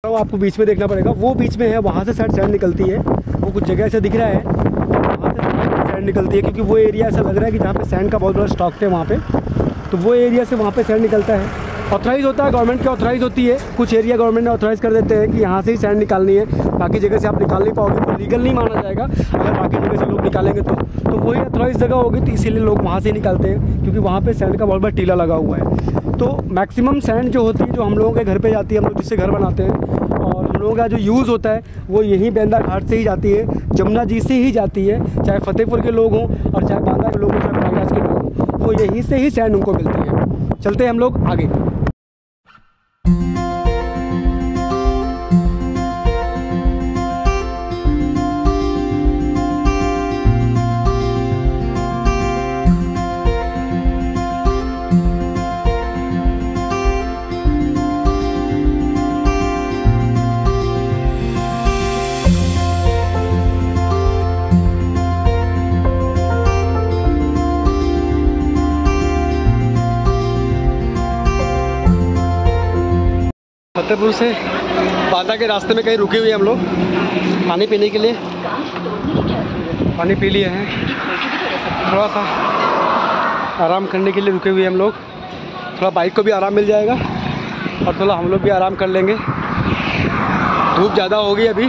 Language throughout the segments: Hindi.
तो आपको बीच में देखना पड़ेगा, वो बीच में है, वहाँ से शायद सैंड निकलती है, वो कुछ जगह ऐसा दिख रहा है, वहाँ से सैंड निकलती है, क्योंकि वो एरिया ऐसा लग रहा है कि जहाँ पे सैंड का बहुत बड़ा स्टॉक है वहाँ पे, तो वो एरिया से वहाँ पे सैंड निकलता है। ऑथराइज़ होता है, गवर्नमेंट की ऑथराइज़ होती है, कुछ एरिया गवर्नमेंट ने ऑथराइज़ कर देते हैं कि यहाँ से ही सैंड निकालनी है, बाकी जगह से आप निकाल नहीं पाओगे, वो लीगल नहीं माना जाएगा अगर बाकी जगह से लोग निकालेंगे तो वही ऑथराइज़ जगह होगी, तो इसीलिए लोग वहाँ से ही निकालते हैं, क्योंकि वहाँ पे सैंड का बहुत बड़ा टीला लगा हुआ है। तो मैक्सिमम सैंड जो होती है, जो हम लोगों के घर पे जाती है, हम लोग जिससे घर बनाते हैं, और हम लोगों का जो यूज़ होता है वो यहीं बेंदा घाट से ही जाती है, जमुना जी से ही जाती है, चाहे फतेहपुर के लोग हों और चाहे बांदा के लोग हों, चाहे प्रयागराज के लोग हों, वो यहीं से ही सैंड उनको मिलती है। चलते हैं हम लोग आगे। फतेहपुर से बांदा के रास्ते में कहीं रुके हुए हम लोग पानी पीने के लिए, पानी पी लिए हैं, थोड़ा सा आराम करने के लिए रुके हुए हम लोग, थोड़ा बाइक को भी आराम मिल जाएगा और थोड़ा हम लोग भी आराम कर लेंगे। धूप ज़्यादा हो गई अभी,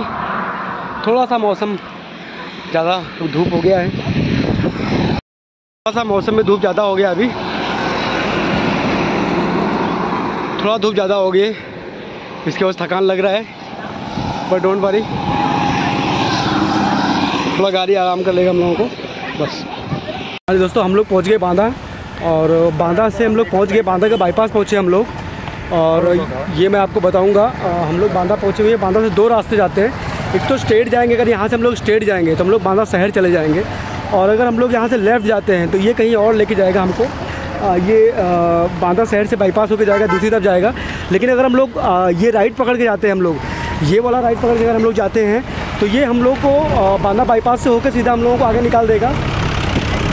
थोड़ा सा मौसम ज़्यादा धूप हो गया है, थोड़ा सा मौसम में धूप ज़्यादा हो गया अभी, थोड़ा धूप ज़्यादा हो गई है, इसके वजह से थकान लग रहा है, बट डोंट वरी, थोड़ा गाड़ी आराम कर लेगा हम लोगों को बस। अरे दोस्तों, हम लोग पहुंच गए बांदा, और बांदा से हम लोग पहुंच गए, बांदा का बाईपास पहुंचे हम लोग, और ये मैं आपको बताऊंगा। हम लोग बांदा पहुंचे हुए हैं। बांदा से दो रास्ते जाते हैं, एक तो स्ट्रेट जाएंगे, अगर यहाँ से हम लोग स्ट्रेट जाएंगे तो हम लोग बांदा शहर चले जाएंगे, और अगर हम लोग यहाँ से लेफ़्ट जाते हैं तो ये कहीं और लेके जाएगा हमको, ये बांदा शहर से बाईपास होकर जाएगा, दूसरी तरफ जाएगा। लेकिन अगर हम लोग ये राइट पकड़ के जाते हैं, हम लोग ये वाला राइट पकड़ के अगर हम लोग जाते हैं तो ये हम लोग को बांदा बाईपास से होकर सीधा हम लोगों को आगे निकाल देगा,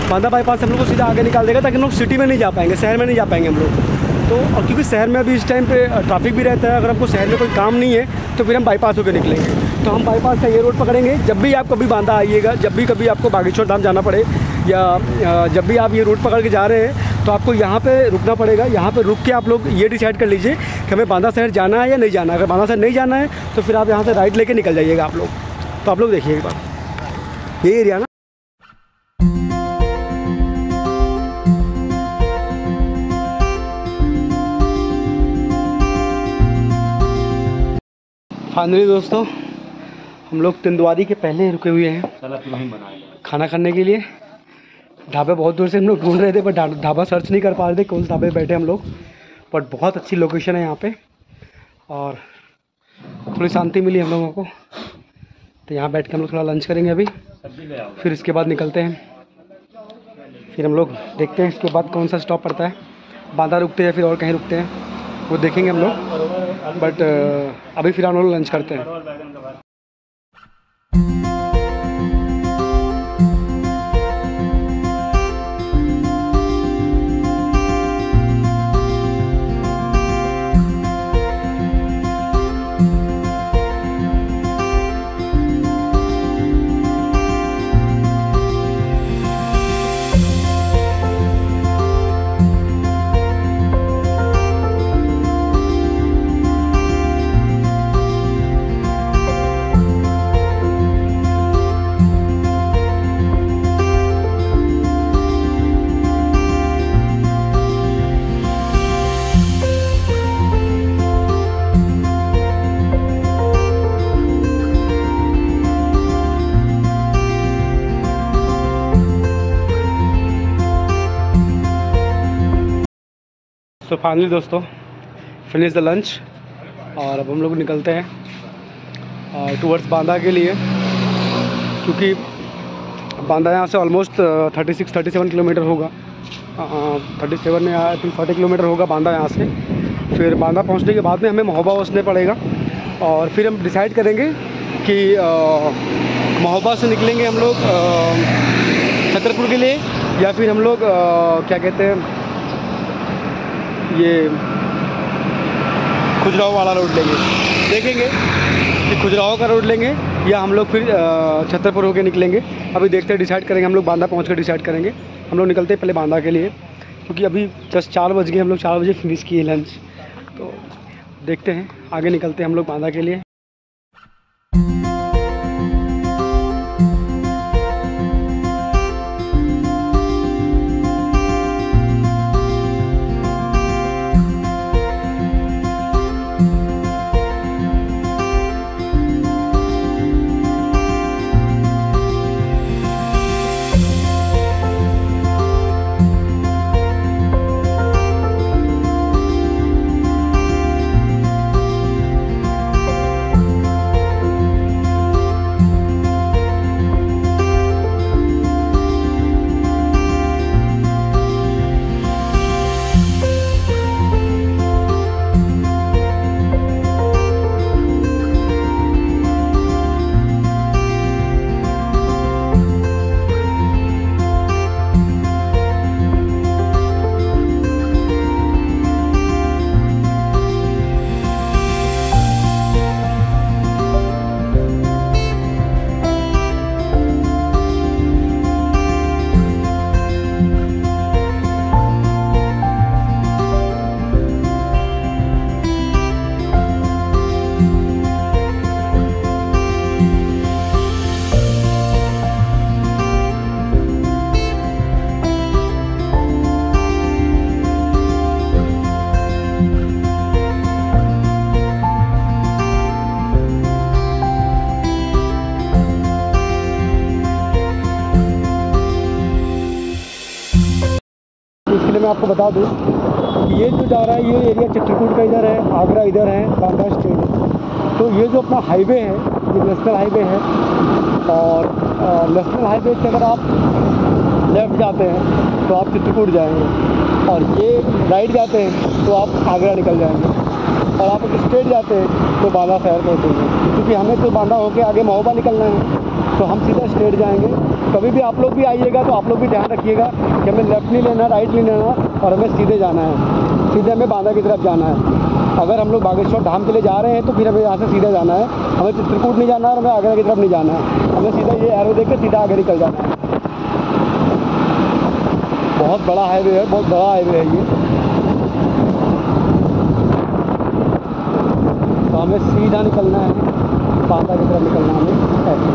बांदा बाईपास से हम लोग को सीधा आगे निकाल देगा, ताकि हम लोग सिटी में नहीं जा पाएंगे, शहर में नहीं जा पाएंगे हम लोग। तो और क्योंकि शहर में अभी इस टाइम पे ट्रैफिक भी रहता है, अगर हमको शहर में कोई काम नहीं है तो फिर हम बाईपास होकर निकलेंगे। तो हम बाईपास का ये रोड पकड़ेंगे। जब भी आप कभी बांदा आइएगा, जब भी कभी आपको बागेश्वर धाम जाना पड़े, या जब भी आप ये रूट पकड़ के जा रहे हैं, तो आपको यहाँ पे रुकना पड़ेगा। यहाँ पे रुक के आप लोग ये डिसाइड कर लीजिए कि हमें बांदा शहर जाना है या नहीं जाना है। अगर बांदा शहर नहीं जाना है तो फिर आप यहाँ से राइट लेके निकल जाइएगा आप लोग। तो आप लोग देखिए एक बार ये एरिया ना, फाइनली दोस्तों हम लोग तिंदवारी के पहले रुके हुए हैं खाना खाने के लिए। ढाबे बहुत दूर से हम लोग ढूंढ रहे थे, बट ढाबा सर्च नहीं कर पा रहे थे कौन से ढाबे बैठे हम लोग, बट बहुत अच्छी लोकेशन है यहाँ पे और थोड़ी शांति मिली हम लोगों को। तो यहाँ बैठ के हम लोग थोड़ा लंच करेंगे अभी, फिर इसके बाद निकलते हैं। फिर हम लोग देखते हैं इसके बाद कौन सा स्टॉप पड़ता है, बांदा रुकते हैं फिर और कहीं रुकते हैं, वो देखेंगे हम लोग। बट अभी फिर हम लोग लंच करते हैं। तो फाइनली दोस्तों फिनिश द लंच, और अब हम लोग निकलते हैं टूवर्ड्स बांदा के लिए, क्योंकि बांदा यहाँ से ऑलमोस्ट 36-37 किलोमीटर होगा, 37 या 40 किलोमीटर होगा बांदा यहाँ से। फिर बांदा पहुँचने के बाद में हमें महोबा पहुँचने पड़ेगा, और फिर हम डिसाइड करेंगे कि महोबा से निकलेंगे हम लोग छतरपुर के लिए, या फिर हम लोग क्या कहते हैं ये खुजराहो वाला रोड लेंगे। देखेंगे कि खुजराहो का रोड लेंगे या हम लोग फिर छतरपुर होके निकलेंगे। अभी देखते हैं, डिसाइड करेंगे। हम लोग बांदा पहुँच कर डिसाइड करेंगे। हम लोग निकलते हैं पहले बांदा के लिए, क्योंकि अभी जस्ट 4 बज गए। हम लोग 4 बजे फिनिश किए लंच, तो देखते हैं आगे निकलते हैं हम लोग बांदा के लिए। इसके लिए मैं आपको बता दूं कि ये जो जा रहा है, ये एरिया चित्रकूट का इधर है, आगरा इधर है, बांदा स्टेट। तो ये जो अपना हाईवे है, ये नेशनल हाईवे है। और नेशनल हाईवे से अगर आप लेफ़्ट जाते हैं तो आप चित्रकूट जाएंगे, और ये राइट जाते हैं तो आप आगरा निकल जाएंगे, और आप अगर स्ट्रेट जाते हैं तो बांदा शहर पहुँचेंगे। क्योंकि हमें तो बांदा होकर आगे महोबा निकलना है, तो हम सीधा स्ट्रेट जाएंगे। कभी भी आप लोग भी आइएगा तो आप लोग भी ध्यान रखिएगा कि हमें लेफ़्ट नहीं लेना, राइट नहीं लेना, और हमें सीधे जाना है। सीधे हमें बांदा की तरफ जाना है। अगर हम लोग बागेश्वर धाम के लिए जा रहे हैं तो फिर हमें यहाँ से सीधे जाना है। हमें चित्रकूट नहीं जाना है और हमें आगरा की तरफ नहीं जाना है। हमें सीधा ये एरो देख के सीधा आगे निकल जाना है। बहुत बड़ा हाईवे है, बहुत बड़ा हाईवे है ये। तो हमें सीधा निकलना है, बांदा की तरफ निकलना है हमें। ऐसे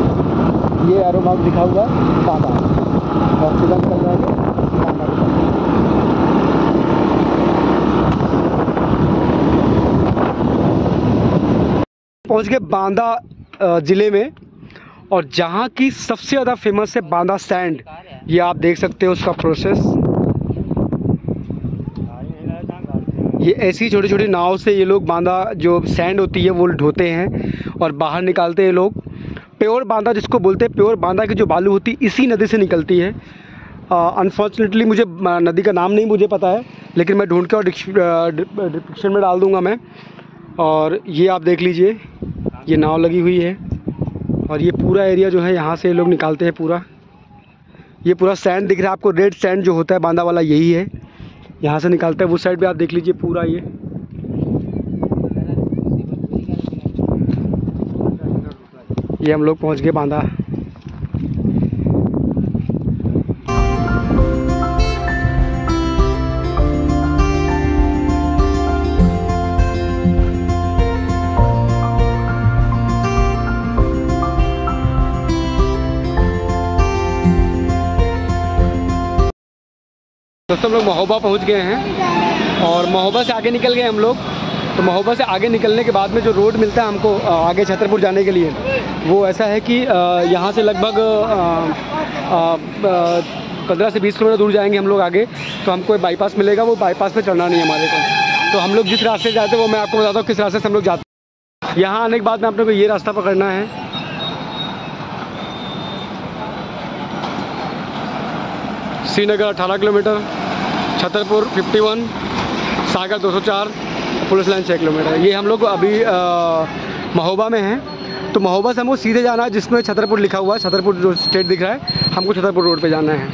ये एरो मार्क दिखा हुआ है बांदा, और सीधा निकल जाएंगे बांदा की तरफ। पहुंच गए बांदा ज़िले में, और जहां की सबसे ज़्यादा फेमस है बांदा सैंड। ये आप देख सकते हो उसका प्रोसेस। ये ऐसी छोटी छोटी नाव से ये लोग बांदा जो सैंड होती है वो ढोते हैं और बाहर निकालते हैं लोग। प्योर बांदा जिसको बोलते हैं, प्योर बांदा की जो बालू होती है इसी नदी से निकलती है। अनफॉर्चुनेटली मुझे नदी का नाम नहीं मुझे पता है, लेकिन मैं ढूंढ के और डिस्क्रिप्शन में डाल दूंगा मैं। और ये आप देख लीजिए, ये नाव लगी हुई है, और ये पूरा एरिया जो है यहाँ से लोग निकालते हैं पूरा। ये पूरा सैंड दिख रहा है आपको, रेड सैंड जो होता है बांदा वाला यही है, यहाँ से निकालते हैं। वो साइड पे आप देख लीजिए पूरा ये हम लोग पहुँच गए बांदा। दोस्तों हम लोग महोबा पहुंच गए हैं, और महोबा से आगे निकल गए हम लोग। तो महोबा से आगे निकलने के बाद में जो रोड मिलता है हमको आगे छतरपुर जाने के लिए, वो ऐसा है कि यहाँ से लगभग 15 से 20 किलोमीटर दूर जाएंगे हम लोग आगे, तो हमको एक बाईपास मिलेगा। वो बाईपास पे चढ़ना नहीं है हमारे को। तो हम लोग जिस रास्ते से जाते हैं वो मैं आपको बताता हूँ किस रास्ते से हम लोग जाते हैं। यहाँ आने के बाद में आप लोग को ये रास्ता पकड़ना है। श्रीनगर 18 किलोमीटर, छतरपुर 51, सागर 204, पुलिस लाइन 6 किलोमीटर। ये हम लोग अभी महोबा में हैं। तो महोबा से हमको सीधे जाना है, जिसमें छतरपुर लिखा हुआ है। छतरपुर जो स्टेट दिख रहा है, हमको छतरपुर रोड पे जाना है।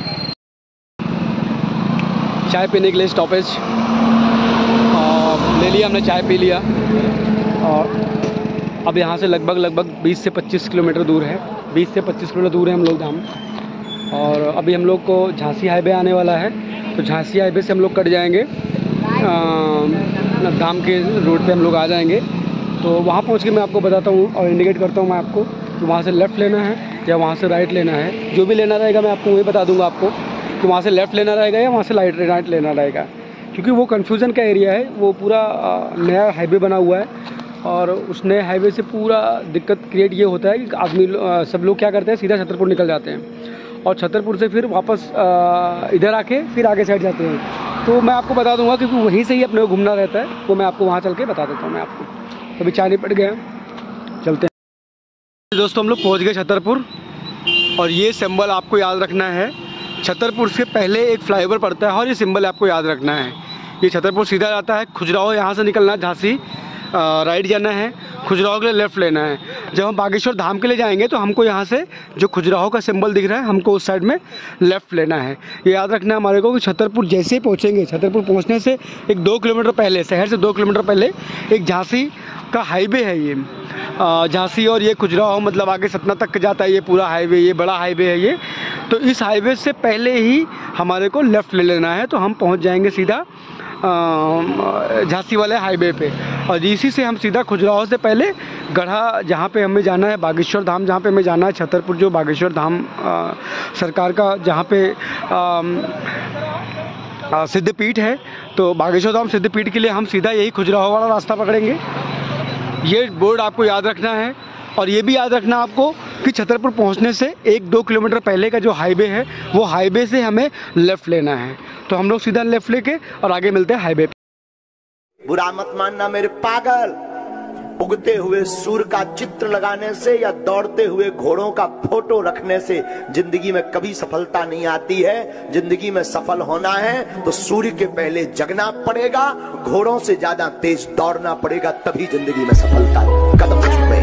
चाय पीने के लिए स्टॉपेज ले लिया हमने, चाय पी लिया। और अब यहाँ से लगभग 20 से 25 किलोमीटर दूर है, 20 से 25 किलोमीटर दूर है हम लोग धाम। और अभी हम लोग को झांसी हाईवे आने वाला है, तो झांसी हाईवे से हम लोग कट जाएंगे, धाम के रोड पे हम लोग आ जाएंगे। तो वहाँ पहुँच के मैं आपको बताता हूँ और इंडिकेट करता हूँ मैं आपको कि वहाँ से लेफ़्ट लेना है या वहाँ से राइट लेना है। जो भी लेना रहेगा मैं आपको वही बता दूँगा आपको कि वहाँ से लेफ़्ट लेना रहेगा या वहाँ से राइट लेना रहेगा, क्योंकि वो कन्फ्यूज़न का एरिया है। वो पूरा नया हाईवे बना हुआ है और उस नए हाईवे से पूरा दिक्कत क्रिएट ये होता है कि आदमी सब लोग क्या करते हैं, सीधा छतरपुर निकल जाते हैं और छतरपुर से फिर वापस इधर आके फिर आगे साइड जाते हैं। तो मैं आपको बता दूंगा क्योंकि वहीं से ही अपने को घूमना रहता है, वो मैं आपको वहाँ चल के बता देता हूँ मैं आपको। अभी चाय नहीं पड़ गया, चलते हैं। दोस्तों हम लोग पहुँच गए छतरपुर और ये सिंबल आपको याद रखना है। छतरपुर से पहले एक फ्लाईओवर पड़ता है और ये सिंबल आपको याद रखना है। ये छतरपुर सीधा जाता है, खजुराहो यहाँ से निकलना है, झांसी राइट जाना है, खजुराहो के लिए लेफ़्ट लेना है। जब हम बागेश्वर धाम के लिए जाएंगे तो हमको यहाँ से जो खजुराहो का सिंबल दिख रहा है हमको उस साइड में लेफ़्ट लेना है। ये याद रखना है हमारे को कि छतरपुर जैसे ही पहुँचेंगे, छतरपुर पहुँचने से एक 2 किलोमीटर पहले, शहर से 2 किलोमीटर पहले एक झांसी का हाईवे है। ये झांसी और ये खजुराहो मतलब आगे सतना तक जाता है ये पूरा हाईवे, ये बड़ा हाईवे है ये। तो इस हाईवे से पहले ही हमारे को लेफ़्ट ले लेना है, तो हम पहुँच जाएंगे सीधा झांसी वाले हाईवे पे। और इसी से हम सीधा खजुराहो से पहले गढ़ा, जहाँ पे हमें जाना है बागेश्वर धाम, जहाँ पे हमें जाना है छतरपुर जो बागेश्वर धाम सरकार का जहाँ पे सिद्धपीठ है, तो बागेश्वर धाम सिद्धपीठ के लिए हम सीधा यही खजुराहो वाला रास्ता पकड़ेंगे। ये बोर्ड आपको याद रखना है और ये भी याद रखना आपको कि छतरपुर पहुंचने से 1-2 किलोमीटर पहले का जो हाईवे है वो हाईवे से हमें लेफ़्ट लेना है। तो हम लोग सीधा लेफ़्ट लेके और आगे मिलते हैं हाईवे पे। बुरा मत मानना मेरे पागल, उगते हुए सूर्य का चित्र लगाने से या दौड़ते हुए घोड़ों का फोटो रखने से जिंदगी में कभी सफलता नहीं आती है। जिंदगी में सफल होना है तो सूर्य के पहले जगना पड़ेगा, घोड़ों से ज्यादा तेज दौड़ना पड़ेगा, तभी जिंदगी में सफलता कदम चुके।